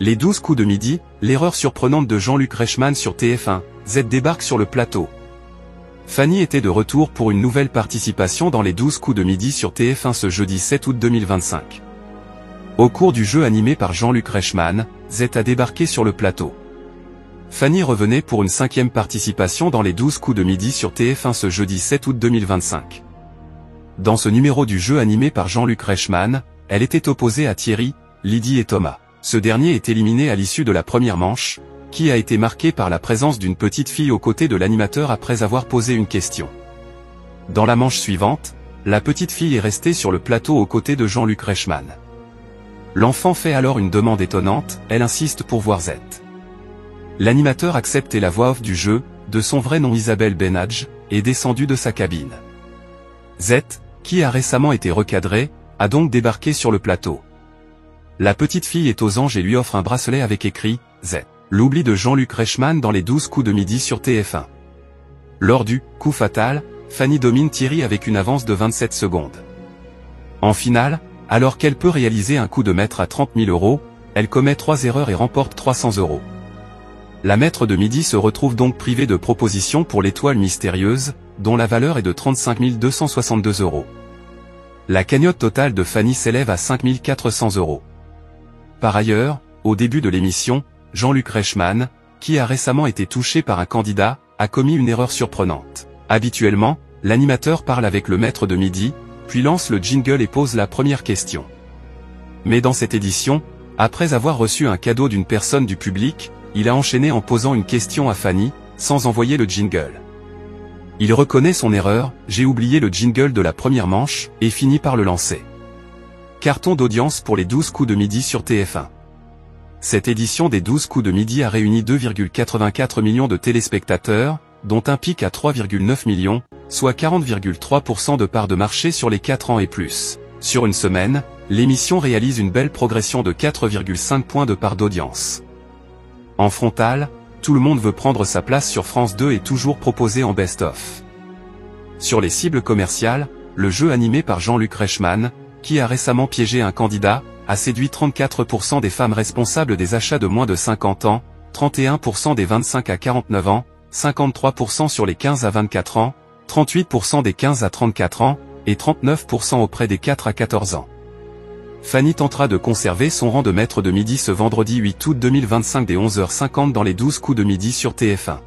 Les 12 coups de midi, l'erreur surprenante de Jean-Luc Reichmann sur TF1, Z débarque sur le plateau. Fanny était de retour pour une nouvelle participation dans les 12 coups de midi sur TF1 ce jeudi 7 août 2025. Au cours du jeu animé par Jean-Luc Reichmann, Z a débarqué sur le plateau. Fanny revenait pour une 5e participation dans les 12 coups de midi sur TF1 ce jeudi 7 août 2025. Dans ce numéro du jeu animé par Jean-Luc Reichmann, elle était opposée à Thierry, Lydie et Thomas. Ce dernier est éliminé à l'issue de la première manche, qui a été marquée par la présence d'une petite fille aux côtés de l'animateur après avoir posé une question. Dans la manche suivante, la petite fille est restée sur le plateau aux côtés de Jean-Luc Reichmann. L'enfant fait alors une demande étonnante, elle insiste pour voir Z. L'animateur accepte et la voix off du jeu, de son vrai nom Isabelle Benadj, est descendue de sa cabine. Z, qui a récemment été recadrée, a donc débarqué sur le plateau. La petite fille est aux anges et lui offre un bracelet avec écrit « Z ». L'oubli de Jean-Luc Reichmann dans les 12 coups de midi sur TF1. Lors du « coup fatal », Fanny domine Thierry avec une avance de 27 secondes. En finale, alors qu'elle peut réaliser un coup de maître à 30 000 €, elle commet 3 erreurs et remporte 300 €. La maître de midi se retrouve donc privée de propositions pour l'étoile mystérieuse, dont la valeur est de 35 262 €. La cagnotte totale de Fanny s'élève à 5 400 €. Par ailleurs, au début de l'émission, Jean-Luc Reichmann, qui a récemment été touché par un candidat, a commis une erreur surprenante. Habituellement, l'animateur parle avec le maître de midi, puis lance le jingle et pose la première question. Mais dans cette édition, après avoir reçu un cadeau d'une personne du public, il a enchaîné en posant une question à Fanny, sans envoyer le jingle. Il reconnaît son erreur, j'ai oublié le jingle de la première manche, et finit par le lancer. Carton d'audience pour les 12 coups de midi sur TF1. Cette édition des 12 coups de midi a réuni 2,84 millions de téléspectateurs, dont un pic à 3,9 millions, soit 40,3% de part de marché sur les 4 ans et plus. Sur une semaine, l'émission réalise une belle progression de 4,5 points de part d'audience. En frontal, Tout le monde veut prendre sa place sur France 2 est toujours proposé en best-of. Sur les cibles commerciales, le jeu animé par Jean-Luc Reichmann, qui a récemment piégé un candidat, a séduit 34% des femmes responsables des achats de moins de 50 ans, 31% des 25 à 49 ans, 53% sur les 15 à 24 ans, 38% des 15 à 34 ans, et 39% auprès des 4 à 14 ans. Fanny tentera de conserver son rang de maître de midi ce vendredi 8 août 2025 dès 11h50 dans les 12 coups de midi sur TF1.